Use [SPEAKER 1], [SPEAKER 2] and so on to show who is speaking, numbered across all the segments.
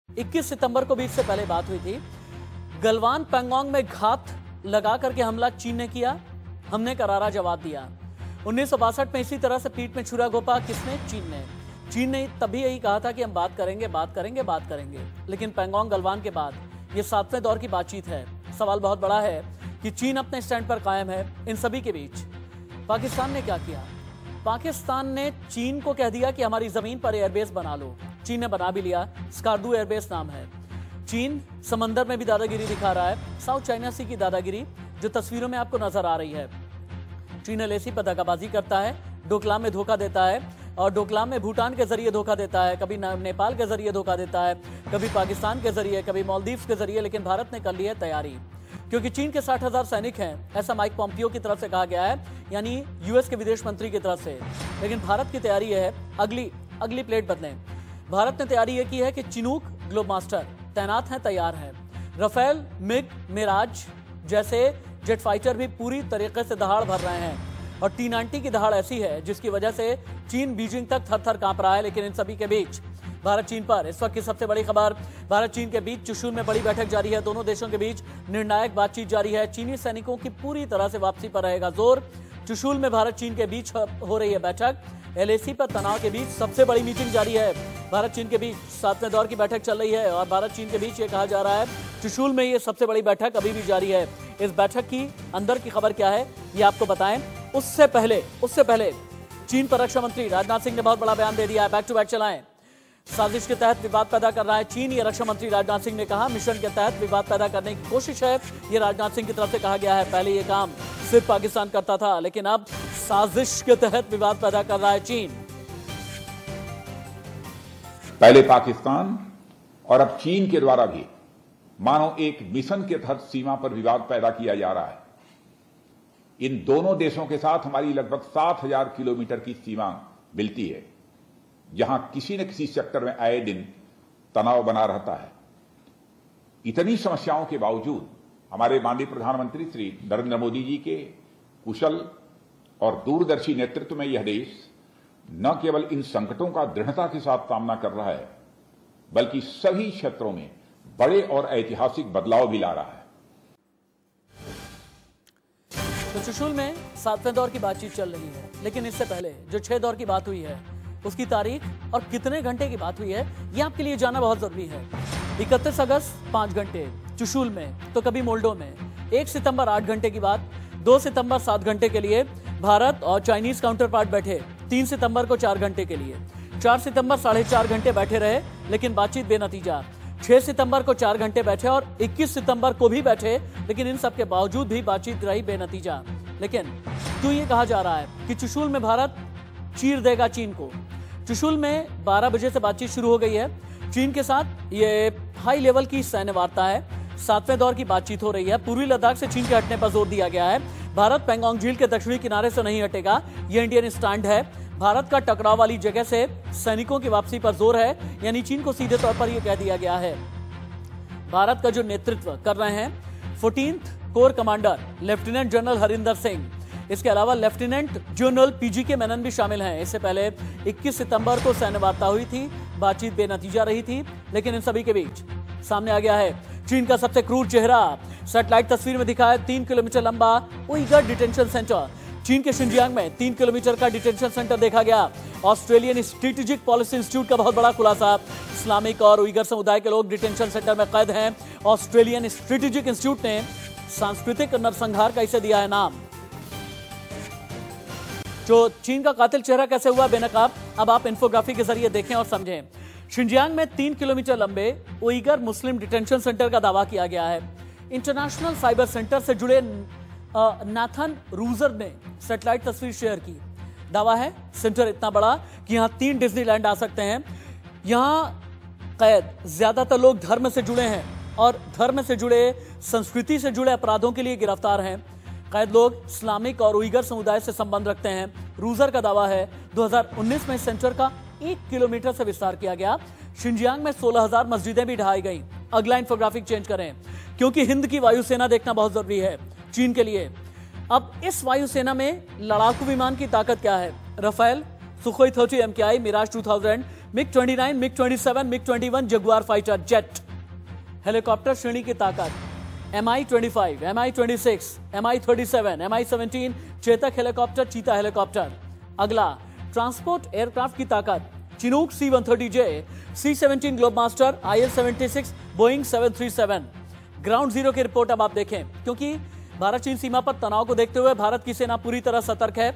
[SPEAKER 1] 21 सितंबर को भी इससे पहले बात हुई थी। गलवान पेंगोंग में घात लगा करके हमला चीन ने किया, हमने करारा जवाब दिया। 1962 में इसी तरह से पीठ में छुरा घोंपा किसने? चीन ने। चीन ने तभी यही कहा था कि हम बात करेंगे। लेकिन पेंगोंग गलवान के बाद ये 7वें दौर की बातचीत है। सवाल बहुत बड़ा है कि चीन अपने स्टैंड पर कायम है इन सभी के बीच। पाकिस्तान ने क्या किया? पाकिस्तान ने चीन को कह दिया कि हमारी जमीन पर एयरबेस बना लो। चीन ने बना भी लिया, स्कार्दू एयरबेस नाम है। चीन समंदर में भी दादागिरी दिखा रहा है, साउथ चाइना सी की दादागिरी जो तस्वीरों में आपको नजर आ रही है। चीन एलएसी पर दगाबाजी करता है, डोकलाम में धोखा देता है और डोकलाम में भूटान के जरिए धोखा देता है, कभी नेपाल के जरिए धोखा देता है, कभी पाकिस्तान के जरिए, कभी मालदीव्स के जरिए। लेकिन भारत ने कर ली है तैयारी, क्योंकि चीन के 60,000 सैनिक हैं, ऐसा माइक पॉम्पियो की तरफ से कहा गया है, यानी यूएस के विदेश मंत्री की तरफ से। लेकिन भारत की तैयारी है अगली प्लेट बदलें। भारत ने तैयारी ये की है कि चिनूक ग्लोब मास्टर तैनात हैं, तैयार हैं। राफेल, मिग, मिराज जैसे जेट फाइटर भी पूरी तरीके से दहाड़ भर रहे हैं और T-90 की दहाड़ ऐसी है जिसकी वजह से चीन बीजिंग तक थर-थर कांप रहा है। लेकिन इन सभी के बीच भारत चीन पर इस वक्त की सबसे बड़ी खबर, भारत चीन के बीच चुशूल में बड़ी बैठक जारी है। दोनों देशों के बीच निर्णायक बातचीत जारी है। चीनी सैनिकों की पूरी तरह से वापसी पर रहेगा जोर। चुशूल में भारत चीन के बीच हो रही है बैठक। एलएसी पर तनाव के बीच सबसे बड़ी मीटिंग जारी है। भारत चीन के बीच 7वें दौर की बैठक चल रही है और भारत चीन के बीच ये कहा जा रहा है चुशूल में ये सबसे बड़ी बैठक अभी भी जारी है। इस बैठक की अंदर की खबर क्या है ये आपको बताएं। उससे पहले चीन पर रक्षा मंत्री राजनाथ सिंह ने बहुत बड़ा बयान दे दिया है। बैक टू बैक चलाएं। साजिश के तहत विवाद पैदा कर रहा है चीन, ये रक्षा मंत्री राजनाथ सिंह ने कहा। मिशन के तहत विवाद पैदा करने की कोशिश है, ये राजनाथ सिंह की तरफ से कहा गया है। पहले ये काम सिर्फ पाकिस्तान करता था, लेकिन अब साजिश के तहत विवाद पैदा कर रहा है चीन।
[SPEAKER 2] पहले पाकिस्तान और अब चीन के द्वारा भी मानो एक मिशन के तहत सीमा पर विवाद पैदा किया जा रहा है। इन दोनों देशों के साथ हमारी लगभग 7,000 किलोमीटर की सीमा मिलती है, जहां किसी न किसी सेक्टर में आए दिन तनाव बना रहता है। इतनी समस्याओं के बावजूद हमारे माननीय प्रधानमंत्री श्री नरेंद्र मोदी जी के कुशल और दूरदर्शी नेतृत्व में यह देश न केवल इन संकटों का दृढ़ता के साथ सामना कर रहा है, बल्कि सभी क्षेत्रों में बड़े और ऐतिहासिक बदलाव भी ला रहा है।
[SPEAKER 1] तो चुशूल में 7वें दौर की बातचीत चल रही है, लेकिन इससे पहले जो 6 दौर की बात हुई है उसकी तारीख और कितने घंटे की बात हुई है ये आपके लिए जानना बहुत जरूरी है। 31 अगस्त 5 घंटे चुशूल में, तो कभी मोल्डो में। 1 सितंबर 8 घंटे की बात, 2 सितंबर 7 घंटे के लिए भारत और चाइनीज काउंटर पार्ट बैठे। 3 सितंबर को 4 घंटे के लिए, 4 सितंबर 4.5 घंटे बैठे रहे, लेकिन बातचीत बेनतीजा। 6 सितंबर को 4 घंटे बैठे और 21 सितंबर को भी बैठे, लेकिन इन सब के बावजूद भी बातचीत रही बेनतीजा। लेकिन क्यों ये कहा जा रहा है कि चुशूल में भारत चीर देगा चीन को? चुशूल में 12 बजे से बातचीत शुरू हो गई है चीन के साथ। ये हाई लेवल की सैन्य वार्ता है, 7वें दौर की बातचीत हो रही है। पूर्वी लद्दाख से चीन के हटने पर जोर दिया गया है। भारत पेंगोंग झील के दक्षिणी किनारे से नहीं हटेगा, ये इंडियन स्टैंड है। भारत का टकराव वाली जगह से सैनिकों की वापसी पर जोर है, यानी चीन को सीधे तौर पर यह कह दिया गया है। भारत का जो नेतृत्व कर रहे हैं 14th core commander lieutenant general Harinder Singh, इसके अलावा लेफ्टिनेंट जनरल पीजी मेनन भी शामिल हैं। इससे पहले 21 सितंबर को सैन्य वार्ता हुई थी, बातचीत बेनतीजा रही थी, लेकिन इन सभी के बीच सामने आ गया है चीन का सबसे क्रूर चेहरा। सैटेलाइट तस्वीर में दिखा है 3 किलोमीटर लंबा उइगर डिटेंशन सेंटर। चीन के शिनजियांग में 3 किलोमीटर का डिटेंशन सेंटर देखा गया। ऑस्ट्रेलियन स्ट्रेटेजिक पॉलिसी इंस्टीट्यूट का बहुत बड़ा खुलासा, इस्लामिक और उइगर समुदाय के लोग डिटेंशन सेंटर में कैद हैं। ऑस्ट्रेलियन स्ट्रेटेजिक इंस्टीट्यूट ने सांस्कृतिक नरसंहार का इसे दिया है नाम। जो चीन का कातिल चेहरा कैसे हुआ बेनकाब, अब आप इन्फोग्राफी के जरिए देखें और समझें। शिनजियांग में 3 किलोमीटर लंबे उइगर मुस्लिम डिटेंशन सेंटर का दावा किया गया है। इंटरनेशनल साइबर सेंटर से जुड़े नाथन रूजर ने सैटेलाइट तस्वीर शेयर की। दावा है सेंटर इतना बड़ा कि यहां 3 डिज्नीलैंड आ सकते हैं। यहां कैद ज्यादातर लोग धर्म से जुड़े हैं और धर्म से जुड़े, संस्कृति से जुड़े अपराधों के लिए गिरफ्तार हैं। कैद लोग इस्लामिक और उइगर समुदाय से संबंध रखते हैं। रूजर का दावा है 2019 में इस सेंटर का 1 किलोमीटर से विस्तार किया गया। शिनजियांग में 16,000 मस्जिदें भी ढहाई गई। अगला इन्फोग्राफिक चेंज करें, क्योंकि हिंद की वायुसेना देखना बहुत जरूरी है चीन के लिए। अब इस वायुसेना में लड़ाकू विमान की ताकत क्या है? Rafale, Sukhoi 30 MKI, Mirage 2000, MiG-29, MiG-27, MiG-21 Jaguar fighter jet. Helicopter श्रेणी की ताकत Mi-25, Mi-26, Mi-37, Mi-17 Chetak helicopter, Cheetah helicopter. अगला ट्रांसपोर्ट एयरक्राफ्ट की ताकत Chinook C-130J, C-17 Globemaster, IL-76, Boeing 737। Ground zero की रिपोर्ट अब आप देखें, क्योंकि भारत चीन सीमा पर तनाव को देखते हुए भारत की सेना पूरी तरह सतर्क है।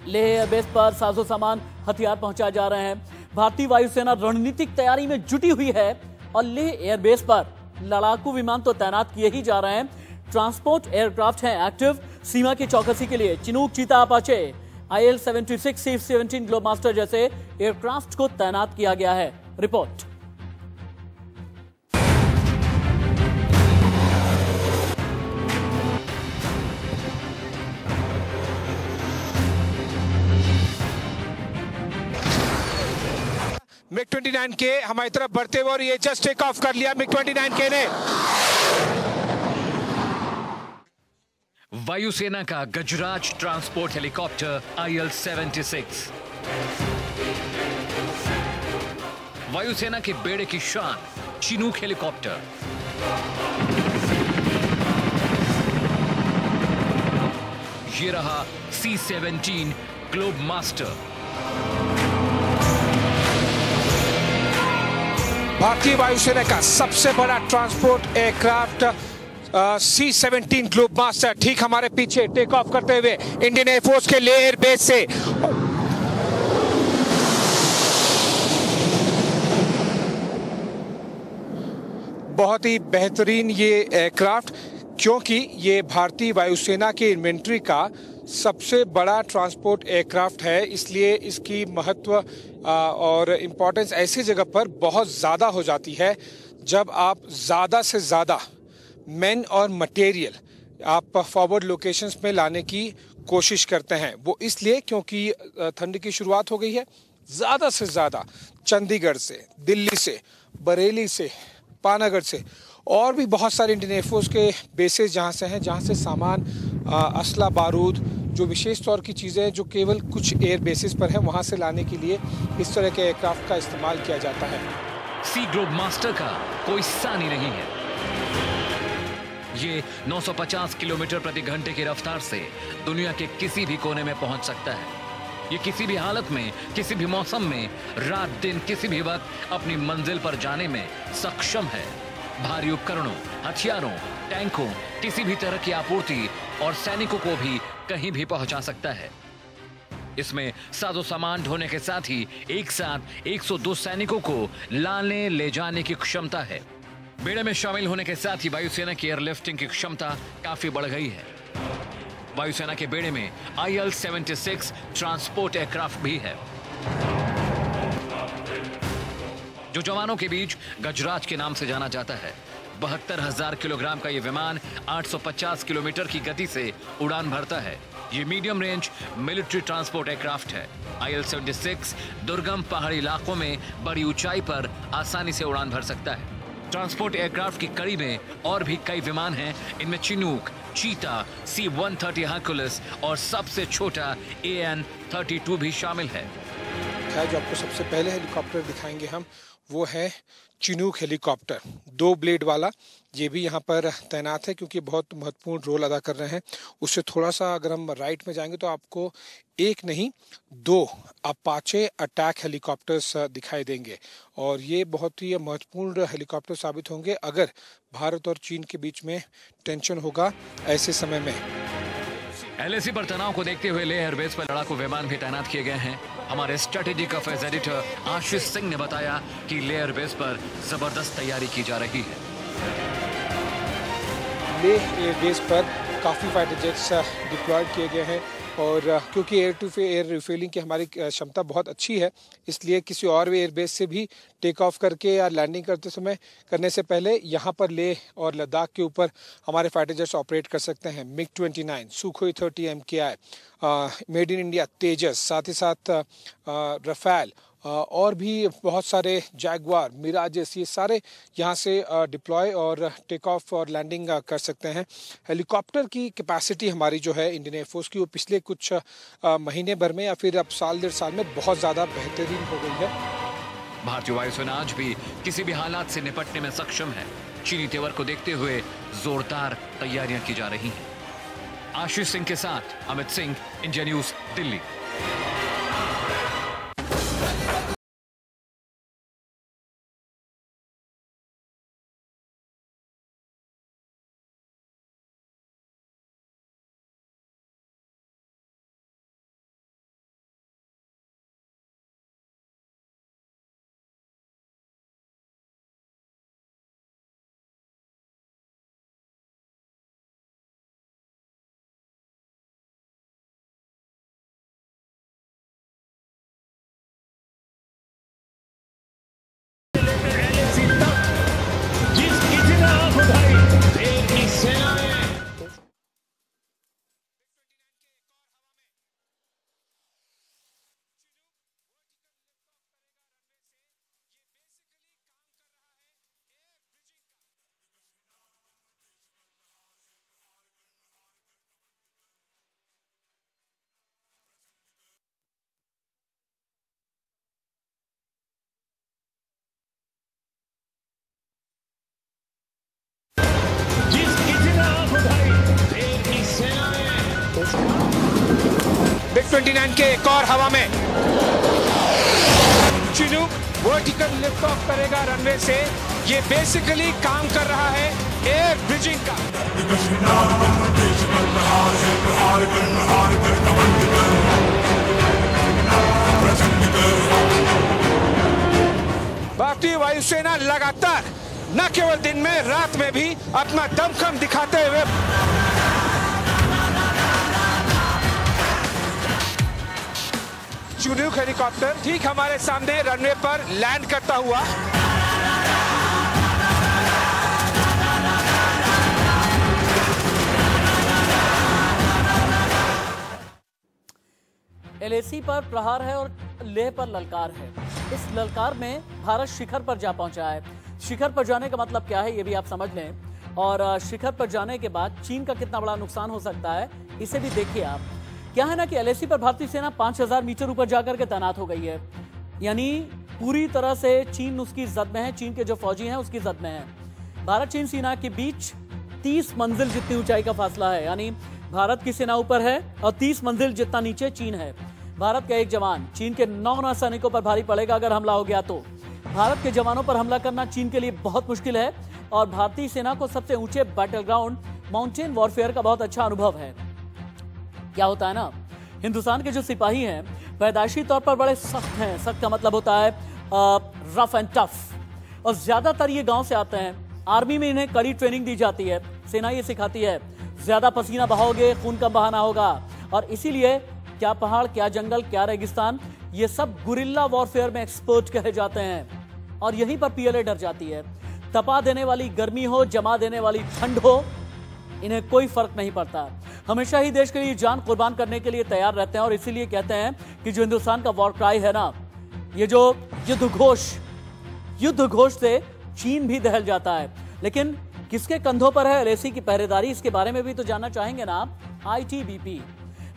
[SPEAKER 1] लेह एयरबेस पर साजो सामान हथियार पहुंचाए जा रहे हैं। भारतीय वायुसेना रणनीतिक तैयारी में जुटी हुई है और लेह एयरबेस पर लड़ाकू विमान तो तैनात किए ही जा रहे हैं, ट्रांसपोर्ट एयरक्राफ्ट हैं एक्टिव। सीमा की चौकसी के लिए चिनूक, चीता, अपाचे, IL-76, C-17 ग्लोबमास्टर जैसे एयरक्राफ्ट को तैनात किया गया है। रिपोर्ट।
[SPEAKER 3] MiG-29 के हमारी तरफ बढ़ते हुए और ये जस्ट टेक ऑफ कर लिया MiG-29 के ने।
[SPEAKER 4] वायुसेना का गजराज ट्रांसपोर्ट हेलीकॉप्टर IL-76। वायुसेना के बेड़े की शान चिनूक हेलीकॉप्टर। ये रहा C-17 ग्लोबमास्टर।
[SPEAKER 3] भारतीय वायुसेना का सबसे बड़ा ट्रांसपोर्ट एयरक्राफ्ट C-17 ग्लोबमास्टर ठीक हमारे पीछे टेक ऑफ करते हुए इंडियन एयरफोर्स के लेह एयरबेस से। बहुत ही बेहतरीन ये एयरक्राफ्ट, क्योंकि ये भारतीय वायुसेना के इन्वेंट्री का सबसे बड़ा ट्रांसपोर्ट एयरक्राफ्ट है, इसलिए इसकी महत्व और इम्पोर्टेंस ऐसी जगह पर बहुत ज़्यादा हो जाती है जब आप ज़्यादा से ज़्यादा मैन और मटेरियल आप फॉरवर्ड लोकेशंस में लाने की कोशिश करते हैं। वो इसलिए क्योंकि ठंड की शुरुआत हो गई है। ज़्यादा से ज़्यादा चंडीगढ़ से, दिल्ली से, बरेली से, पानागढ़ से और भी बहुत सारे इंडियन एयरफोर्स के बेसेस जहाँ से हैं, जहाँ से सामान, असला, बारूद, जो विशेष तौर की चीज़ें जो केवल कुछ एयर बेसिस पर हैं, वहाँ से लाने के लिए इस तरह के एयरक्राफ्ट का इस्तेमाल किया जाता है।
[SPEAKER 4] सी ग्लोबमास्टर का कोई सानी नहीं है। ये 950 किलोमीटर प्रति घंटे की रफ्तार से दुनिया के किसी भी कोने में पहुंच सकता है। ये किसी भी हालत में, किसी भी मौसम में, रात दिन, किसी भी वक्त अपनी मंजिल पर जाने में सक्षम है। भारी उपकरणों, हथियारों, टैंकों, किसी भी तरह की आपूर्ति और सैनिकों को भी कहीं भी पहुंचा सकता है। इसमें साजो सामान ढोने के साथ ही एक साथ 102 सैनिकों को लाने ले जाने की क्षमता है। बेड़े में शामिल होने के साथ ही वायुसेना की एयरलिफ्टिंग की क्षमता काफी बढ़ गई है। वायुसेना के बेड़े में IL-76 ट्रांसपोर्ट एयरक्राफ्ट भी है, जो जवानों के बीच गजराज के नाम से जाना जाता है। 72,000 किलोग्राम का यह विमान 850 किलोमीटर की गति से उड़ान भरता है। ये medium range military transport aircraft है। IL-76 दुर्गम पहाड़ी इलाकों में बड़ी ऊंचाई पर आसानी से उड़ान भर सकता है। ट्रांसपोर्ट एयरक्राफ्ट की कड़ी में और भी कई विमान हैं। इनमें चिनूक, चीता, C-130 हरकुलस और सबसे छोटा AN-32 भी शामिल है।
[SPEAKER 3] जो आपको सबसे पहले हेलीकॉप्टर दिखाएंगे हम, वो है चिनूक हेलीकॉप्टर, 2 ब्लेड वाला। ये भी यहाँ पर तैनात है क्योंकि बहुत महत्वपूर्ण रोल अदा कर रहे हैं। उससे थोड़ा सा अगर हम राइट में जाएंगे तो आपको एक नहीं 2 अपाचे अटैक हेलीकॉप्टर्स दिखाई देंगे, और ये बहुत ही महत्वपूर्ण हेलीकॉप्टर साबित होंगे अगर भारत और चीन के बीच में टेंशन होगा ऐसे समय में।
[SPEAKER 4] LAC पर तनाव को देखते हुए लेह एयरबेस पर लड़ाकू विमान भी तैनात किए गए हैं। हमारे strategic affairs editor Ashish Singh ने बताया कि लेह एयरबेस पर जबरदस्त तैयारी की जा रही है।
[SPEAKER 3] लेह एयरबेस पर काफ़ी फाइटर जेट्स डिप्लॉयड किए गए हैं, और क्योंकि एयर टू एयर रिफ्यूलिंग की हमारी क्षमता बहुत अच्छी है, इसलिए किसी और भी एयरबेस से भी टेक ऑफ करके या लैंडिंग करने से पहले यहाँ पर लेह और लद्दाख के ऊपर हमारे फाइटर जेट्स ऑपरेट कर सकते हैं। MiG-29, Sukhoi 30 MKI, made in India Tejas, साथ ही साथ रफेल और भी बहुत सारे जैगवार, मिराजेस, ये सारे यहाँ से डिप्लॉय और टेक ऑफ और लैंडिंग कर सकते हैं। हेलीकॉप्टर की कैपेसिटी हमारी जो है इंडियन एयरफोर्स की, वो पिछले कुछ महीने भर में या फिर अब साल 1.5 साल में बहुत ज़्यादा बेहतरीन हो गई है।
[SPEAKER 4] भारतीय वायुसेना आज भी किसी भी हालात से निपटने में सक्षम है। चीनी तेवर को देखते हुए जोरदार तैयारियां की जा रही हैं। आशीष सिंह के साथ Amit Singh, India news, Delhi.
[SPEAKER 3] Big 29 के एक और हवा में चिनूक वर्टिकल लिफ्ट ऑफ करेगा रनवे से। ये बेसिकली काम कर रहा है एयर ब्रिजिंग का। भारतीय वायुसेना लगातार न केवल दिन में, रात में भी अपना दमखम दिखाते हुए चिनूक हेलीकॉप्टर ठीक हमारे सामने रनवे पर लैंड करता हुआ।
[SPEAKER 1] एलएसी पर प्रहार है और लेह पर ललकार है। इस ललकार में भारत शिखर पर जा पहुंचा है। शिखर पर जाने का मतलब क्या है ये भी आप समझ लें, और शिखर पर जाने के बाद चीन का कितना बड़ा नुकसान हो सकता है इसे भी देखिए आप। क्या है ना कि एलएसी पर भारतीय सेना 5000 मीटर ऊपर जाकर के तैनात हो गई है, यानी पूरी तरह से चीन उसकी जद में है, चीन के जो फौजी हैं उसकी जद में है। भारत चीन सेना के बीच 30 मंजिल जितनी ऊंचाई का फासला है, यानी भारत की सेना ऊपर है और 30 मंजिल जितना नीचे चीन है। भारत का एक जवान चीन के 9 सैनिकों पर भारी पड़ेगा अगर हमला हो गया तो। भारत के जवानों पर हमला करना चीन के लिए बहुत मुश्किल है और भारतीय सेना को सबसे ऊंचे बैटल ग्राउंड माउंटेन वॉरफेयर का बहुत अच्छा अनुभव है। क्या होता है ना, हिंदुस्तान के जो सिपाही हैं पैदाइशी तौर पर बड़े सख्त हैं। सख्त का मतलब होता है रफ एंड टफ, और ज्यादातर ये गांव से आते हैं। आर्मी में इन्हें कड़ी ट्रेनिंग दी जाती है। सेना ये सिखाती है ज्यादा पसीना बहाओगे खून कम बहाना होगा, और इसीलिए क्या पहाड़, क्या जंगल, क्या रेगिस्तान, ये सब गुरिल्ला वॉरफेयर में एक्सपर्ट कहे जाते हैं। और यहीं पर पीएलए डर जाती है। तपा देने वाली गर्मी हो, जमा देने वाली ठंड हो, इन्हें कोई फर्क नहीं पड़ता। हमेशा ही देश के लिए जान कुर्बान करने के लिए तैयार रहते हैं, और इसीलिए कहते हैं कि जो हिंदुस्तान का वॉर क्राई है ना, ये जो युद्ध घोष से चीन भी दहल जाता है। लेकिन किसके कंधों पर है एलएसी की पहरेदारी, इसके बारे में भी तो जानना चाहेंगे ना आप। आईटीबीपी,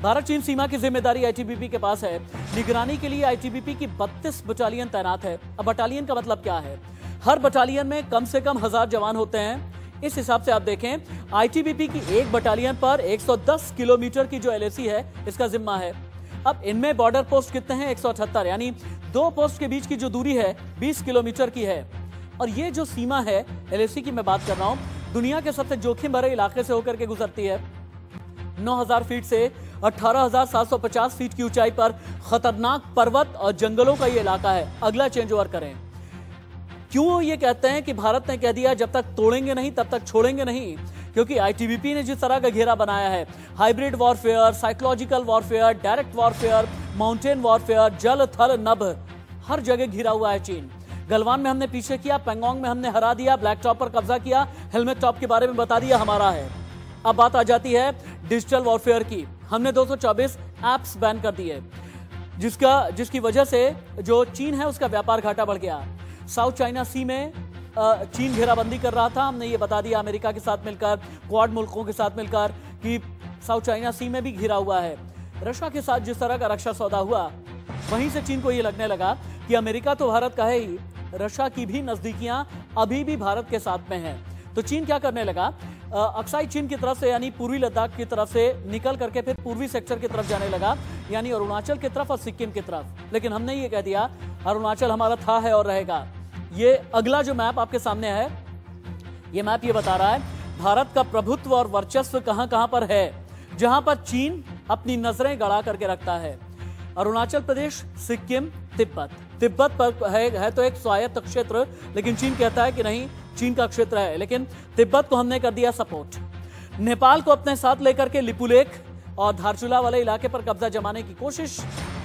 [SPEAKER 1] भारत चीन सीमा की जिम्मेदारी आईटीबीपी के पास है। निगरानी के लिए आईटीबीपी की 32 बटालियन तैनात है। अब बटालियन का मतलब क्या है? हर बटालियन में कम से कम 1000 जवान होते हैं। इस हिसाब से आप देखें, आईटीबीपी की एक बटालियन पर 110 किलोमीटर की जो एलएसी है इसका जिम्मा है। अब इनमें बॉर्डर पोस्ट कितने हैं? 178, यानी 2 पोस्ट के बीच की जो दूरी है 20 किलोमीटर की है। और ये जो सीमा है एलएसी की मैं बात कर रहा हूं, दुनिया के सबसे जोखिम भरे इलाके से होकर के गुजरती है। 9000 फीट से 18,750 फीट की ऊंचाई पर खतरनाक पर्वत और जंगलों का ये इलाका है। अगला चेंज ओवर करें। क्यों ये कहते हैं कि भारत ने कह दिया जब तक तोड़ेंगे नहीं तब तक छोड़ेंगे नहीं? क्योंकि आईटीबीपी ने जिस तरह का घेरा बनाया है, hybrid warfare, psychological warfare, direct warfare, mountain warfare, जल थल नभ, हर जगह घिरा हुआ है चीन। गलवान में हमने पीछे किया, पेंगोंग में हमने हरा दिया, ब्लैक टॉप पर कब्जा किया, हेलमेट टॉप के बारे में बता दिया हमारा है। अब बात आ जाती है डिजिटल वॉरफेयर की। हमने 224 ऐप्स बैन कर दिए, जिसकी वजह से जो चीन है उसका व्यापार घाटा बढ़ गया। साउथ चाइना सी में चीन घेराबंदी कर रहा था, हमने ये बता दिया अमेरिका के साथ मिलकर, क्वाड मुल्कों के साथ मिलकर कि साउथ चाइना सी में भी घिरा हुआ है। रशिया के साथ जिस तरह का रक्षा सौदा हुआ, वहीं से चीन को यह लगने लगा कि अमेरिका तो भारत का है ही, रशिया की भी नजदीकियां अभी भी भारत के साथ में हैं। तो चीन क्या करने लगा, अक्साई चीन की तरफ से यानी पूर्वी लद्दाख की तरफ से निकल करके फिर पूर्वी सेक्टर की तरफ जाने लगा, यानी अरुणाचल की तरफ और सिक्किम की तरफ। लेकिन हमने ये कह दिया अरुणाचल हमारा था, है और रहेगा। ये अगला जो मैप आपके सामने है, ये मैप ये बता रहा है भारत का प्रभुत्व और वर्चस्व कहां कहां पर है, जहां पर चीन अपनी नजरें गड़ा करके रखता है। अरुणाचल प्रदेश, सिक्किम, तिब्बत पर है तो एक स्वायत्त क्षेत्र, लेकिन चीन कहता है कि नहीं, चीन का क्षेत्र है। लेकिन तिब्बत को हमने कर दिया सपोर्ट। नेपाल को अपने साथ लेकर के लिपुलेख और धारचूला वाले इलाके पर कब्जा जमाने की कोशिश,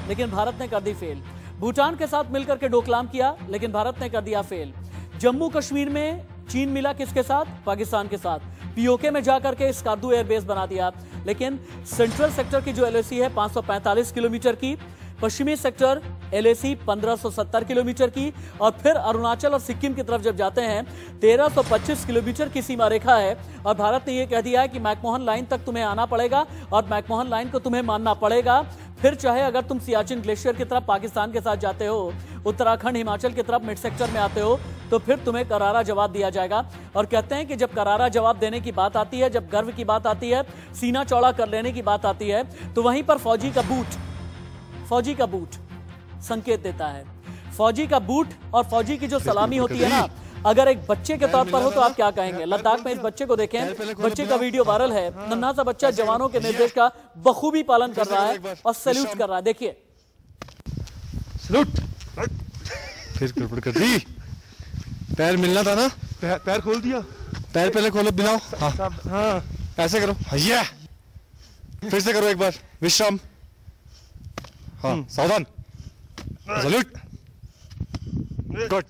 [SPEAKER 1] लेकिन भारत ने कर दी फेल। भूटान के साथ मिलकर के डोकलाम किया, लेकिन भारत ने कर दिया फेल। जम्मू कश्मीर में चीन मिला किसके साथ, पाकिस्तान के साथ। पीओके में जाकर के स्कार्दू एयरबेस बना दिया, लेकिन सेंट्रल सेक्टर की जो एलएसी है 545 किलोमीटर की, पश्चिमी सेक्टर एलएसी 1570 किलोमीटर की, और फिर अरुणाचल और सिक्किम की तरफ जब जाते हैं 1325 किलोमीटर की सीमा रेखा है। और भारत ने यह कह दिया है कि मैकमोहन लाइन तक तुम्हें आना पड़ेगा और मैकमोहन लाइन को तुम्हें मानना पड़ेगा। फिर चाहे अगर तुम सियाचिन ग्लेशियर की तरफ पाकिस्तान के साथ जाते हो, उत्तराखंड हिमाचल की तरफ मिड सेक्टर में आते हो, तो फिर तुम्हें करारा जवाब दिया जाएगा। और कहते हैं कि जब करारा जवाब देने की बात आती है, जब गर्व की बात आती है, सीना चौड़ा कर लेने की बात आती है, तो वहीं पर फौजी का बूट संकेत देता है। फौजी का बूट और फौजी की जो सलामी होती है ना, अगर एक बच्चे के तौर पर हो तो आप क्या कहेंगे। लद्दाख में इस बच्चे को देखें, बच्चे का वीडियो वायरल है। नन्हा सा बच्चा जवानों के निर्देश का बखूबी पालन कर रहा है और सैल्यूट कर रहा है। देखिए,
[SPEAKER 5] सैल्यूट। फिर गड़बड़ कर दी, पैर मिलना था ना,
[SPEAKER 6] पैर खोल दिया।
[SPEAKER 5] पैर पहले खोलो, बिलाओ। हाँ, ऐसे करो, भैया फिर से करो एक बार, विश्राम। हाँ, सावधान, सैल्यूट, गुड।